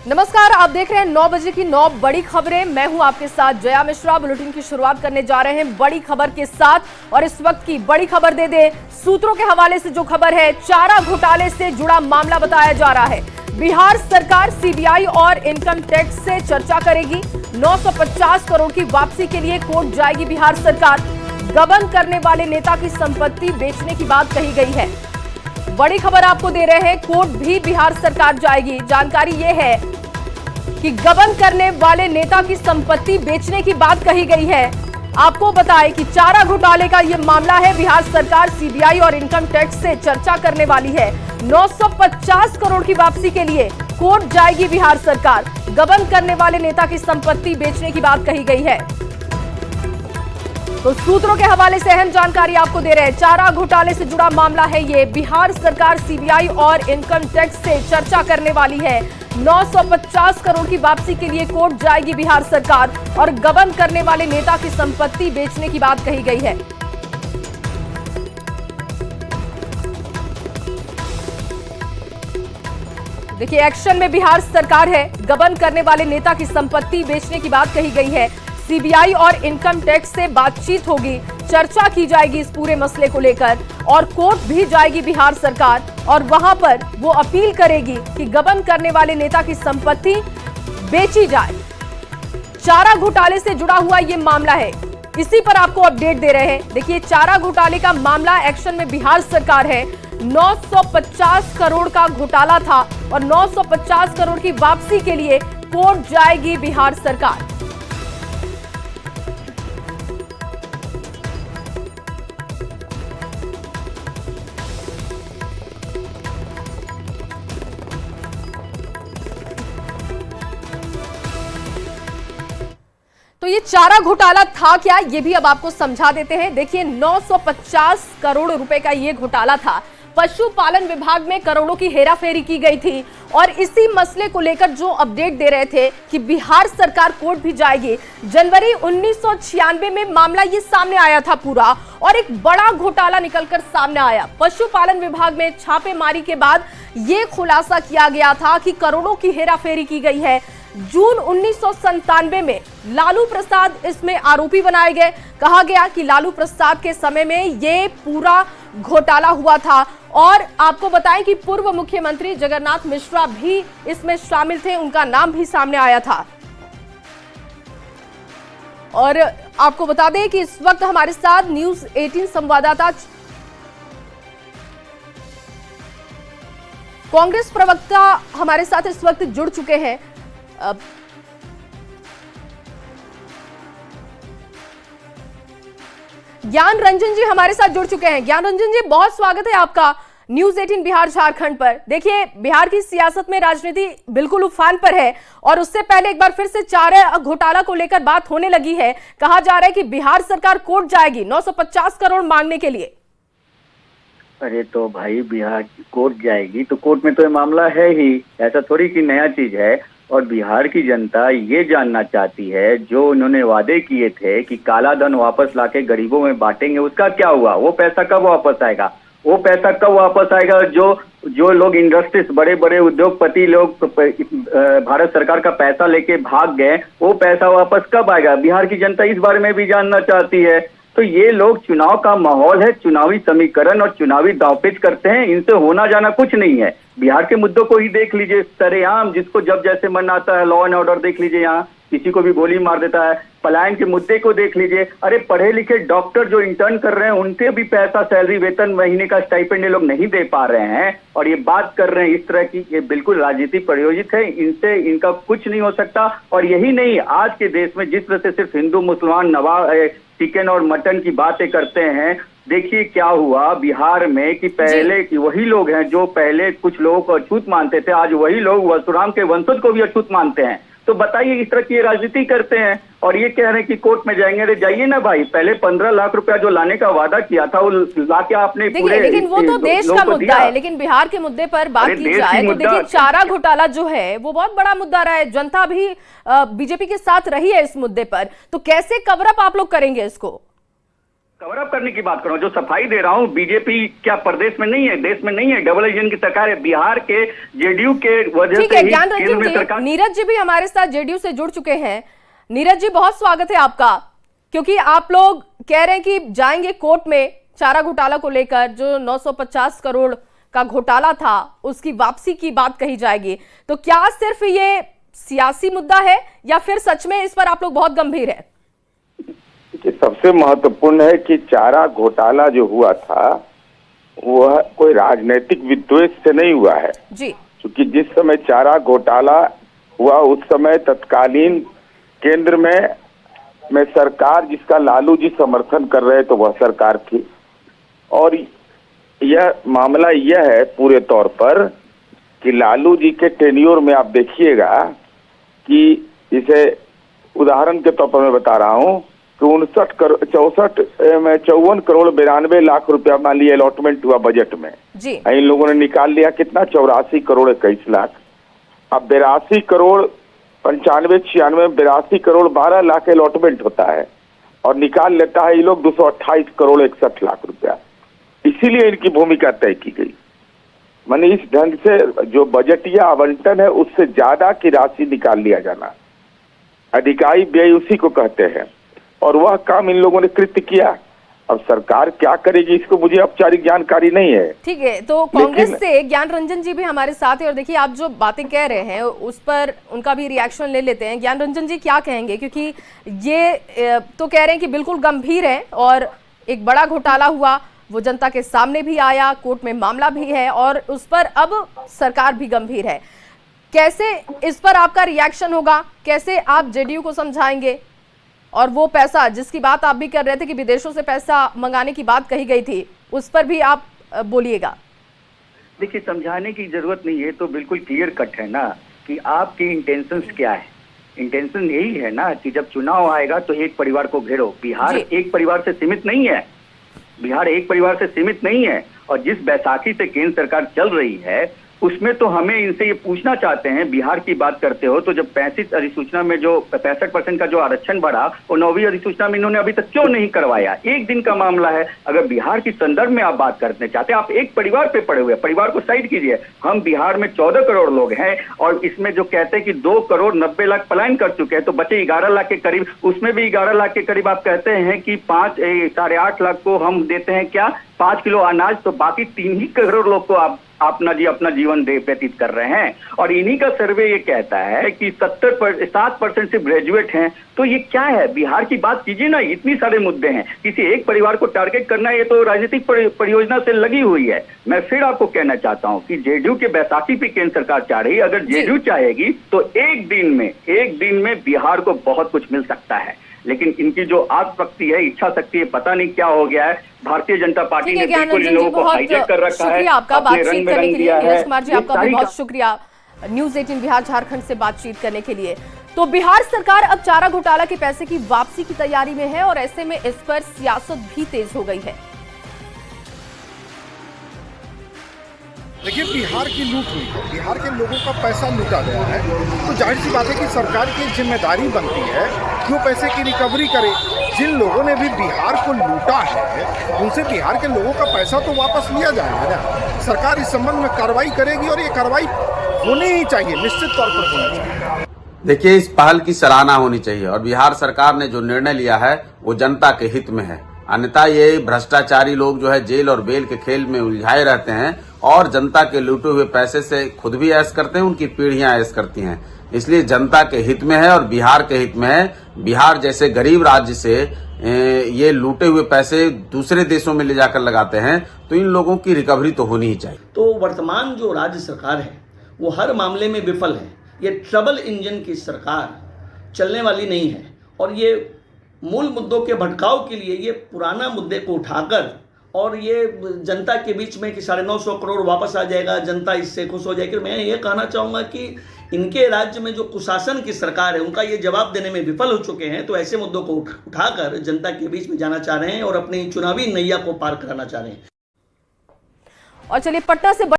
नमस्कार, आप देख रहे हैं 9 बजे की 9 बड़ी खबरें। मैं हूं आपके साथ जया मिश्रा। बुलेटिन की शुरुआत करने जा रहे हैं बड़ी खबर के साथ और इस वक्त की बड़ी खबर दे दे सूत्रों के हवाले से। जो खबर है, चारा घोटाले से जुड़ा मामला बताया जा रहा है। बिहार सरकार सीबीआई और इनकम टैक्स से चर्चा करेगी। 950 करोड़ की वापसी के लिए कोर्ट जाएगी बिहार सरकार। गबन करने वाले नेता की संपत्ति बेचने की बात कही गई है। बड़ी खबर आपको दे रहे हैं, कोर्ट भी बिहार सरकार जाएगी। जानकारी यह है कि गबन करने वाले नेता की संपत्ति बेचने की बात कही गई है। आपको बताएं कि चारा घोटाले का यह मामला है। बिहार सरकार सीबीआई और इनकम टैक्स से चर्चा करने वाली है। 950 करोड़ की वापसी के लिए कोर्ट जाएगी बिहार सरकार। गबन करने वाले नेता की संपत्ति बेचने की बात कही गई है। तो सूत्रों के हवाले से अहम जानकारी आपको दे रहे हैं। चारा घोटाले से जुड़ा मामला है ये। बिहार सरकार सीबीआई और इनकम टैक्स से चर्चा करने वाली है। 950 करोड़ की वापसी के लिए कोर्ट जाएगी बिहार सरकार और गबन करने वाले नेता की संपत्ति बेचने की बात कही गई है। देखिए, एक्शन में बिहार सरकार है। गबन करने वाले नेता की संपत्ति बेचने की बात कही गई है। सीबीआई और इनकम टैक्स से बातचीत होगी, चर्चा की जाएगी इस पूरे मसले को लेकर और कोर्ट भी जाएगी बिहार सरकार और वहां पर वो अपील करेगी कि गबन करने वाले नेता की संपत्ति बेची जाए। चारा घोटाले से जुड़ा हुआ ये मामला है, इसी पर आपको अपडेट दे रहे हैं। देखिए, चारा घोटाले का मामला, एक्शन में बिहार सरकार है। 950 करोड़ का घोटाला था और 950 करोड़ की वापसी के लिए कोर्ट जाएगी बिहार सरकार। तो ये चारा घोटाला था क्या, ये भी अब आपको समझा देते हैं। देखिए, 950 करोड़ रुपए का ये घोटाला था। पशुपालन विभाग में करोड़ों की हेराफेरी की गई थी और इसी मसले को लेकर जो अपडेट दे रहे थे कि बिहार सरकार कोर्ट भी जाएगी। जनवरी 1996 में मामला ये सामने आया था पूरा और एक बड़ा घोटाला निकलकर सामने आया। पशुपालन विभाग में छापेमारी के बाद ये खुलासा किया गया था कि करोड़ों की हेराफेरी की गई है। जून 1997 में लालू प्रसाद इसमें आरोपी बनाए गए। कहा गया कि लालू प्रसाद के समय में ये पूरा घोटाला हुआ था और आपको बताएं कि पूर्व मुख्यमंत्री जगन्नाथ मिश्रा भी इसमें शामिल थे, उनका नाम भी सामने आया था। और आपको बता दें कि इस वक्त हमारे साथ न्यूज़ 18 संवाददाता कांग्रेस प्रवक्ता हमारे साथ इस वक्त जुड़ चुके हैं। ज्ञान रंजन जी हमारे साथ जुड़ चुके हैं। ज्ञान रंजन जी, बहुत स्वागत है आपका न्यूज़ 18 बिहार झारखंड पर। देखिए, बिहार की सियासत में राजनीति बिल्कुल उफान पर है और उससे पहले एक बार फिर से चारा घोटाला को लेकर बात होने लगी है। कहा जा रहा है कि बिहार सरकार कोर्ट जाएगी 950 करोड़ मांगने के लिए। अरे तो भाई, बिहार कोर्ट जाएगी तो कोर्ट में तो ये मामला है ही, ऐसा थोड़ी कि नया चीज है। और बिहार की जनता ये जानना चाहती है, जो उन्होंने वादे किए थे कि काला धन वापस लाके गरीबों में बांटेंगे, उसका क्या हुआ? वो पैसा कब वापस आएगा? वो पैसा कब वापस आएगा? जो लोग इंडस्ट्रीज, बड़े बड़े उद्योगपति लोग भारत सरकार का पैसा लेके भाग गए, वो पैसा वापस कब आएगा? बिहार की जनता इस बारे में भी जानना चाहती है। तो ये लोग, चुनाव का माहौल है, चुनावी समीकरण और चुनावी दांवपेच करते हैं, इनसे होना जाना कुछ नहीं है। बिहार के मुद्दों को ही देख लीजिए, सरेआम जिसको जब जैसे मन आता है, लॉ एंड ऑर्डर देख लीजिए, यहाँ किसी को भी गोली मार देता है। पलायन के मुद्दे को देख लीजिए। अरे पढ़े लिखे डॉक्टर जो इंटर्न कर रहे हैं, उनके भी पैसा, सैलरी, वेतन, महीने का स्टाइपेंड ये लोग नहीं दे पा रहे हैं और ये बात कर रहे हैं इस तरह की। ये बिल्कुल राजनीति प्रयोजित है, इनसे इनका कुछ नहीं हो सकता। और यही नहीं, आज के देश में जिस तरह से सिर्फ हिंदू मुसलमान नवाब चिकन और मटन की बातें करते हैं, देखिए क्या हुआ बिहार में कि पहले की वही लोग हैं जो पहले कुछ लोगों को अछूत मानते थे, आज वही लोग परशुराम के वंशज को भी अछूत मानते हैं। तो बताइए, इस तरह की राजनीति करते हैं और ये कह रहे हैं कि कोर्ट में जाएंगे। अरे जाइए ना भाई, पहले 15 लाख रुपया जो लाने का वादा किया था वो लाके आपने पूरे, लेकिन वो तो देश का मुद्दा है। लेकिन बिहार के मुद्दे पर बात की जाए तो देखिए, चारा घोटाला जो है वो बहुत बड़ा मुद्दा रहा है। जनता भी बीजेपी के साथ रही है इस मुद्दे पर, तो कैसे कवर अप आप लोग करेंगे इसको? कवर अप करने की बात कर रहा हूँ, जो सफाई दे रहा हूँ। बीजेपी क्या प्रदेश में नहीं है, देश में नहीं है, डबल इंजन की सरकार है। बिहार के जेडीयू के वजह ठीक से है ही ज्ञान केंद्र रंजन में जी, सरकार। नीरज जी भी हमारे साथ जेडीयू से जुड़ चुके हैं। नीरज जी बहुत स्वागत है आपका, क्योंकि आप लोग कह रहे हैं कि जाएंगे कोर्ट में चारा घोटाला को लेकर, जो 950 करोड़ का घोटाला था उसकी वापसी की बात कही जाएगी। तो क्या सिर्फ ये सियासी मुद्दा है या फिर सच में इस पर आप लोग बहुत गंभीर हैं? सबसे महत्वपूर्ण है कि चारा घोटाला जो हुआ था वह कोई राजनीतिक विद्वेष से नहीं हुआ है जी। क्योंकि जिस समय चारा घोटाला हुआ उस समय तत्कालीन केंद्र में सरकार जिसका लालू जी समर्थन कर रहे तो वह सरकार थी। और यह मामला यह है पूरे तौर पर कि लालू जी के टेन्योर में आप देखिएगा कि इसे उदाहरण के तौर पर मैं बता रहा हूं कि 54 करोड़ 92 लाख रुपया मान लिया अलॉटमेंट हुआ बजट में जी। इन लोगों ने निकाल लिया कितना 84 करोड़ 21 लाख। अब 82 करोड़ 95 96 82 करोड़ 12 लाख अलॉटमेंट होता है और निकाल लेता है ये लोग 228 करोड़ 61 लाख रुपया। इसीलिए इनकी भूमिका तय की गई। माने इस ढंग से जो बजटीय आवंटन है उससे ज्यादा की राशि निकाल लिया जाना, अधिकारी व्यय उसी को कहते हैं और वह काम इन लोगों ने कृत्य किया। अब सरकार क्या करेगी इसको मुझे औपचारिक जानकारी नहीं है। ठीक है, तो कांग्रेस से ज्ञान रंजन जी भी हमारे साथ है और देखिए आप जो बातें कह रहे हैं उस पर उनका भी रिएक्शन ले लेते हैं। ज्ञान रंजन जी क्या कहेंगे, क्योंकि ये तो कह रहे हैं कि बिल्कुल गंभीर है और एक बड़ा घोटाला हुआ, वो जनता के सामने भी आया, कोर्ट में मामला भी है और उस पर अब सरकार भी गंभीर है। कैसे इस पर आपका रिएक्शन होगा, कैसे आप जेडीयू को समझाएंगे? और वो पैसा जिसकी बात आप भी कर रहे थे कि विदेशों से पैसा मंगाने की बात कही गई थी, उस पर भी आप बोलिएगा। देखिए, समझाने की जरूरत नहीं है, तो बिल्कुल क्लियर कट है ना कि आपके इंटेंशंस क्या है। इंटेंशन यही है ना कि जब चुनाव आएगा तो एक परिवार को घेरो। बिहार एक परिवार से सीमित नहीं है, बिहार एक परिवार से सीमित नहीं है। और जिस बैसाखी से केंद्र सरकार चल रही है उसमें तो हमें इनसे ये पूछना चाहते हैं, बिहार की बात करते हो तो जब 35 अधिसूचना में जो 65% का जो आरक्षण बढ़ा वो 9वीं अधिसूचना में इन्होंने अभी तक क्यों नहीं करवाया? एक दिन का मामला है। अगर बिहार की संदर्भ में आप बात करने चाहते हैं, आप एक परिवार पे पड़े हुए, परिवार को साइड कीजिए। हम बिहार में 14 करोड़ लोग हैं और इसमें जो कहते हैं कि 2 करोड़ 90 लाख पलायन कर चुके हैं, तो बचे 11 लाख के करीब। उसमें भी 11 लाख के करीब आप कहते हैं कि 8.5 लाख को हम देते हैं क्या 5 किलो अनाज, तो बाकी 3 ही करोड़ लोग को आप अपना जीवन व्यतीत कर रहे हैं। और इन्हीं का सर्वे ये कहता है कि 7% से ग्रेजुएट हैं। तो ये क्या है? बिहार की बात कीजिए ना, इतनी सारे मुद्दे हैं। किसी एक परिवार को टारगेट करना ये तो राजनीतिक परियोजना से लगी हुई है। मैं फिर आपको कहना चाहता हूं कि जेडीयू के बैसाखी पे केंद्र सरकार चाह रही है। अगर जेडीयू चाहेगी तो एक दिन में बिहार को बहुत कुछ मिल सकता है, लेकिन इनकी जो आत्मशक्ति है, इच्छा शक्ति है, पता नहीं क्या हो गया है। भारतीय जनता पार्टी ने बिल्कुल इन लोगों को हाईजैक कर रखा है, आपका बातचीत करने के लिए। नीरज कुमार जी आपका भी बहुत शुक्रिया न्यूज़ 18 बिहार झारखंड से बातचीत करने के लिए। तो बिहार सरकार अब चारा घोटाला के पैसे की वापसी की तैयारी में है और ऐसे में इस पर सियासत भी तेज हो गई है। देखिए, बिहार की लूट हुई है, बिहार के लोगों का पैसा लूटा गया है, तो जाहिर सी बात है कि सरकार की जिम्मेदारी बनती है कि वो पैसे की रिकवरी करे। जिन लोगों ने भी बिहार को लूटा है उनसे बिहार के लोगों का पैसा तो वापस लिया जाएगा ना। सरकार इस संबंध में कार्रवाई करेगी और ये कार्रवाई होनी ही चाहिए, निश्चित तौर पर होनी चाहिए। देखिए, इस पहल की सराहना होनी चाहिए और बिहार सरकार ने जो निर्णय लिया है वो जनता के हित में है। अन्यथा ये भ्रष्टाचारी लोग जो है जेल और बेल के खेल में उलझाए रहते हैं और जनता के लूटे हुए पैसे से खुद भी ऐश करते हैं, उनकी पीढ़ियां ऐश करती हैं। इसलिए जनता के हित में है और बिहार के हित में है। बिहार जैसे गरीब राज्य से ये लूटे हुए पैसे दूसरे देशों में ले जाकर लगाते हैं, तो इन लोगों की रिकवरी तो होनी ही चाहिए। तो वर्तमान जो राज्य सरकार है वो हर मामले में विफल है। ये ट्रबल इंजन की सरकार चलने वाली नहीं है और ये मूल मुद्दों के भटकाव के लिए ये पुराना मुद्दे को उठाकर और ये जनता के बीच में कि 950 करोड़ वापस आ जाएगा, जनता इससे खुश हो जाएगी। मैं ये कहना चाहूँगा कि इनके राज्य में जो कुशासन की सरकार है उनका ये जवाब देने में विफल हो चुके हैं, तो ऐसे मुद्दों को उठाकर जनता के बीच में जाना चाह रहे हैं और अपनी चुनावी नैया को पार कराना चाह रहे हैं। और चलिए पटना से